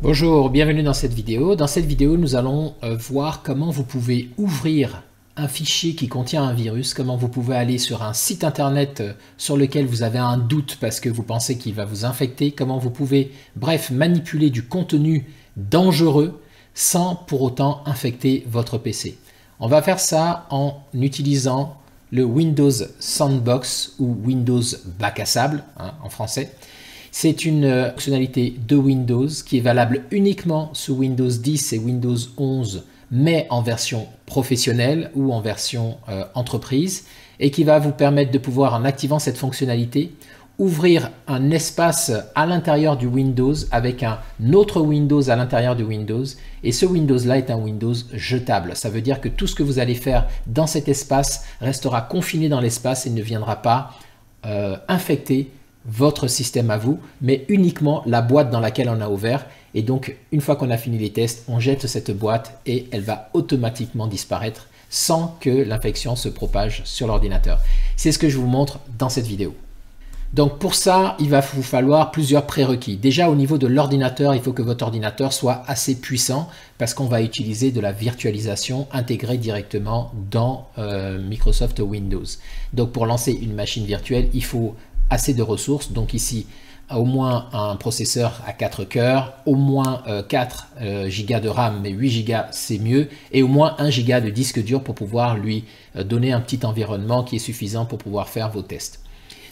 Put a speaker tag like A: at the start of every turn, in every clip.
A: Bonjour, bienvenue dans cette vidéo. Dans cette vidéo, nous allons voir comment vous pouvez ouvrir un fichier qui contient un virus, comment vous pouvez aller sur un site internet sur lequel vous avez un doute parce que vous pensez qu'il va vous infecter, comment vous pouvez, bref, manipuler du contenu dangereux sans pour autant infecter votre PC. On va faire ça en utilisant le Windows Sandbox ou Windows bac à sable en français. C'est une fonctionnalité de Windows qui est valable uniquement sous Windows 10 et Windows 11, mais en version professionnelle ou en version entreprise, et qui va vous permettre de pouvoir, en activant cette fonctionnalité, ouvrir un espace à l'intérieur du Windows avec un autre Windows à l'intérieur du Windows. Et ce Windows-là est un Windows jetable. Ça veut dire que tout ce que vous allez faire dans cet espace restera confiné dans l'espace et ne viendra pas infecter votre système à vous, mais uniquement la boîte dans laquelle on a ouvert. Et donc, une fois qu'on a fini les tests, on jette cette boîte et elle va automatiquement disparaître sans que l'infection se propage sur l'ordinateur. C'est ce que je vous montre dans cette vidéo. Donc pour ça, il va vous falloir plusieurs prérequis. Déjà au niveau de l'ordinateur, il faut que votre ordinateur soit assez puissant parce qu'on va utiliser de la virtualisation intégrée directement dans Microsoft Windows. Donc pour lancer une machine virtuelle, il faut assez de ressources. Donc ici, au moins un processeur à 4 cœurs, au moins 4 Go de RAM, mais 8 Go c'est mieux, et au moins 1 Go de disque dur pour pouvoir lui donner un petit environnement qui est suffisant pour pouvoir faire vos tests.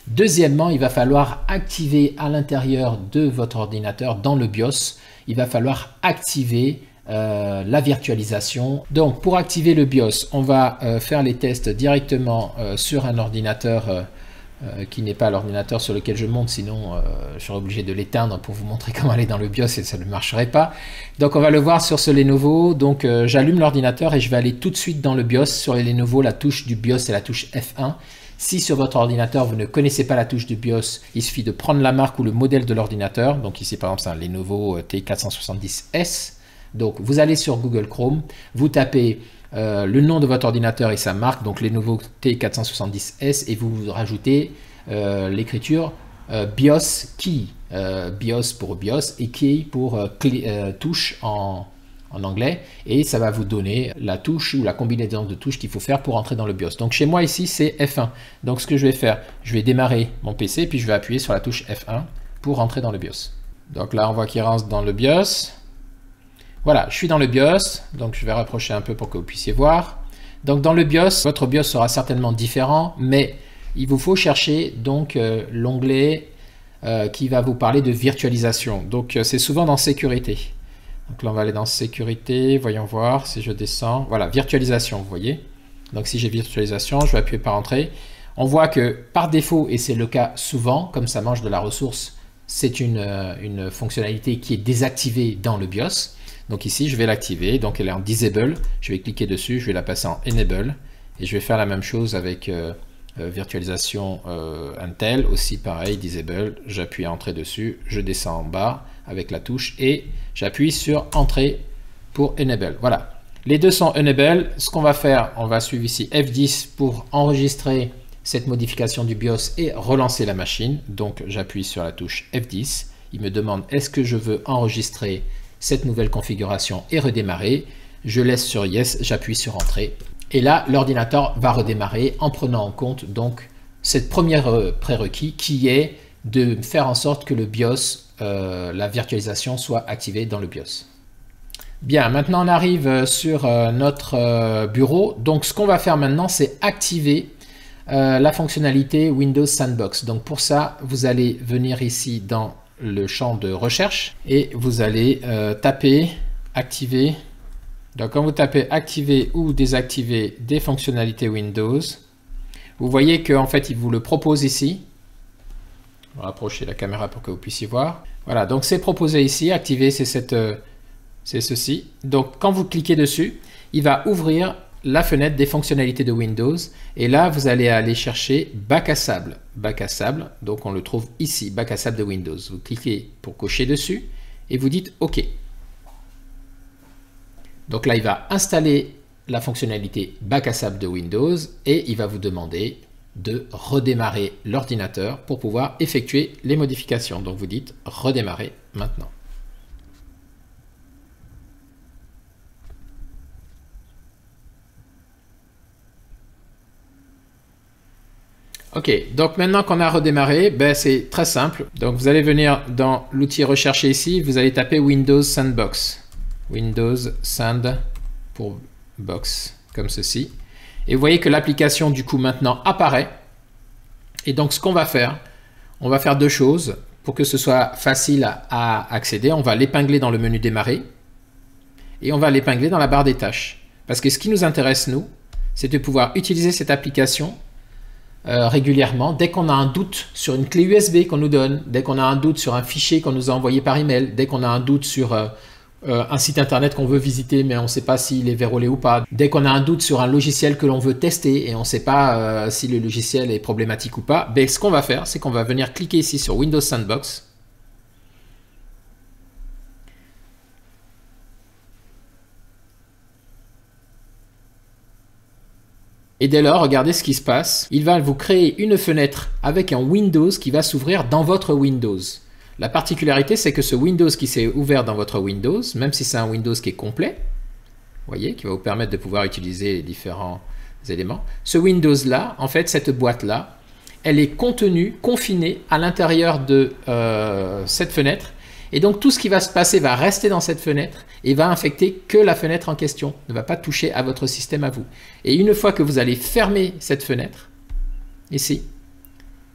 A: Deuxièmement, il va falloir activer à l'intérieur de votre ordinateur, dans le BIOS, il va falloir activer la virtualisation. Donc pour activer le BIOS, on va faire les tests directement sur un ordinateur qui n'est pas l'ordinateur sur lequel je monte, sinon je serais obligé de l'éteindre pour vous montrer comment aller dans le BIOS et ça ne marcherait pas. Donc on va le voir sur ce Lenovo. Donc j'allume l'ordinateur et je vais aller tout de suite dans le BIOS. Sur les Lenovo, la touche du BIOS c'est la touche F1. Si sur votre ordinateur vous ne connaissez pas la touche du BIOS, il suffit de prendre la marque ou le modèle de l'ordinateur. Donc ici par exemple c'est un Lenovo T470S. Donc vous allez sur Google Chrome, vous tapez le nom de votre ordinateur et sa marque, donc Lenovo T470S, et vous rajoutez l'écriture BIOS Key, BIOS pour BIOS et Key pour touche en anglais, et ça va vous donner la touche ou la combinaison de touches qu'il faut faire pour entrer dans le BIOS. Donc chez moi ici c'est F1, donc ce que je vais faire, je vais démarrer mon PC, puis je vais appuyer sur la touche F1 pour entrer dans le BIOS. Donc là on voit qu'il rentre dans le BIOS. Voilà, je suis dans le BIOS, donc je vais rapprocher un peu pour que vous puissiez voir. Donc dans le BIOS, votre BIOS sera certainement différent, mais il vous faut chercher donc l'onglet qui va vous parler de virtualisation. Donc c'est souvent dans sécurité. Donc là on va aller dans sécurité, voyons voir si je descends. Voilà, virtualisation, vous voyez. Donc si j'ai virtualisation, je vais appuyer par entrée. On voit que par défaut, et c'est le cas souvent, comme ça mange de la ressource, c'est une fonctionnalité qui est désactivée dans le BIOS. Donc ici, je vais l'activer. Donc elle est en Disable. Je vais cliquer dessus. Je vais la passer en Enable. Et je vais faire la même chose avec virtualisation Intel. Aussi pareil, Disable. J'appuie Entrée dessus. Je descends en bas avec la touche. Et j'appuie sur Entrée pour Enable. Voilà. Les deux sont Enable. Ce qu'on va faire, on va suivre ici F10 pour enregistrer cette modification du BIOS et relancer la machine. Donc j'appuie sur la touche F10. Il me demande est-ce que je veux enregistrer cette nouvelle configuration et redémarrer. Je laisse sur Yes, j'appuie sur Entrée. Et là, l'ordinateur va redémarrer en prenant en compte donc cette première prérequis qui est de faire en sorte que le BIOS, la virtualisation soit activée dans le BIOS. Bien, maintenant on arrive sur notre bureau. Donc ce qu'on va faire maintenant, c'est activer la fonctionnalité Windows Sandbox. Donc pour ça, vous allez venir ici dans le champ de recherche et vous allez taper activer. Donc quand vous tapez activer ou désactiver des fonctionnalités Windows, vous voyez qu'en fait il vous le propose ici. On va rapprocher la caméra pour que vous puissiez voir. Voilà, donc c'est proposé ici. Activer, c'est ceci. Donc quand vous cliquez dessus, il va ouvrir la fenêtre des fonctionnalités de Windows et là vous allez aller chercher bac à sable. Bac à sable, donc on le trouve ici, bac à sable de Windows. Vous cliquez pour cocher dessus et vous dites OK. Donc là il va installer la fonctionnalité bac à sable de Windows et il va vous demander de redémarrer l'ordinateur pour pouvoir effectuer les modifications. Donc vous dites redémarrer maintenant. Ok, donc maintenant qu'on a redémarré, ben c'est très simple. Donc vous allez venir dans l'outil recherché ici, vous allez taper Windows Sandbox. Windows Sand pour box, comme ceci. Et vous voyez que l'application du coup maintenant apparaît. Et donc ce qu'on va faire, on va faire deux choses pour que ce soit facile à accéder. On va l'épingler dans le menu démarrer et on va l'épingler dans la barre des tâches. Parce que ce qui nous intéresse nous, c'est de pouvoir utiliser cette application régulièrement, dès qu'on a un doute sur une clé USB qu'on nous donne, dès qu'on a un doute sur un fichier qu'on nous a envoyé par email, dès qu'on a un doute sur un site internet qu'on veut visiter mais on ne sait pas s'il est verrouillé ou pas, dès qu'on a un doute sur un logiciel que l'on veut tester et on ne sait pas si le logiciel est problématique ou pas, ben, ce qu'on va faire, c'est qu'on va venir cliquer ici sur Windows Sandbox. Et dès lors, regardez ce qui se passe. Il va vous créer une fenêtre avec un Windows qui va s'ouvrir dans votre Windows. La particularité, c'est que ce Windows qui s'est ouvert dans votre Windows, même si c'est un Windows qui est complet, vous voyez, qui va vous permettre de pouvoir utiliser les différents éléments, ce Windows-là, en fait, cette boîte-là, elle est contenue, confinée à l'intérieur de cette fenêtre. Et donc, tout ce qui va se passer va rester dans cette fenêtre et va infecter que la fenêtre en question, ne va pas toucher à votre système à vous. Et une fois que vous allez fermer cette fenêtre, ici,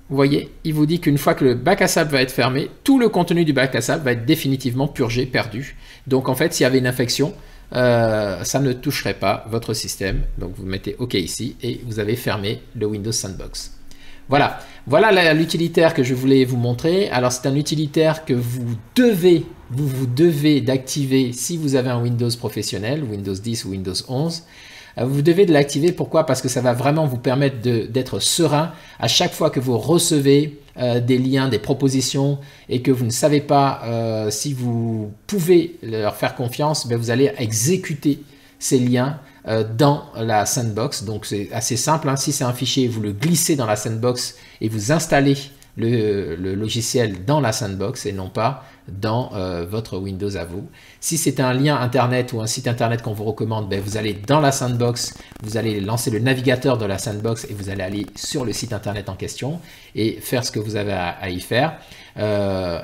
A: vous voyez, il vous dit qu'une fois que le bac à sable va être fermé, tout le contenu du bac à sable va être définitivement purgé, perdu. Donc, en fait, s'il y avait une infection, ça ne toucherait pas votre système. Donc, vous mettez OK ici et vous avez fermé le Windows Sandbox. Voilà, voilà l'utilitaire que je voulais vous montrer. Alors c'est un utilitaire que vous devez d'activer si vous avez un Windows professionnel, Windows 10 ou Windows 11. Vous devez de l'activer, pourquoi? Parce que ça va vraiment vous permettre d'être serein à chaque fois que vous recevez des liens, des propositions et que vous ne savez pas si vous pouvez leur faire confiance, ben vous allez exécuter ces liens dans la sandbox. Donc c'est assez simple, hein. Si c'est un fichier, vous le glissez dans la sandbox et vous installez le logiciel dans la sandbox et non pas dans votre Windows à vous. Si c'est un lien internet ou un site internet qu'on vous recommande, ben vous allez dans la sandbox, vous allez lancer le navigateur de la sandbox et vous allez aller sur le site internet en question et faire ce que vous avez à y faire.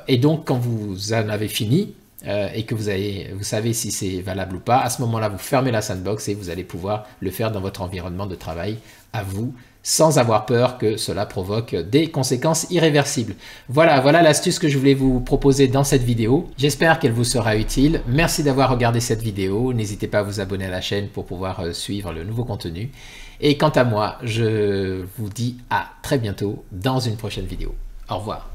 A: Et donc quand vous en avez fini, et que vous savez si c'est valable ou pas, à ce moment-là, vous fermez la sandbox et vous allez pouvoir le faire dans votre environnement de travail à vous, sans avoir peur que cela provoque des conséquences irréversibles. Voilà l'astuce que je voulais vous proposer dans cette vidéo. J'espère qu'elle vous sera utile. Merci d'avoir regardé cette vidéo. N'hésitez pas à vous abonner à la chaîne pour pouvoir suivre le nouveau contenu. Et quant à moi, je vous dis à très bientôt dans une prochaine vidéo. Au revoir.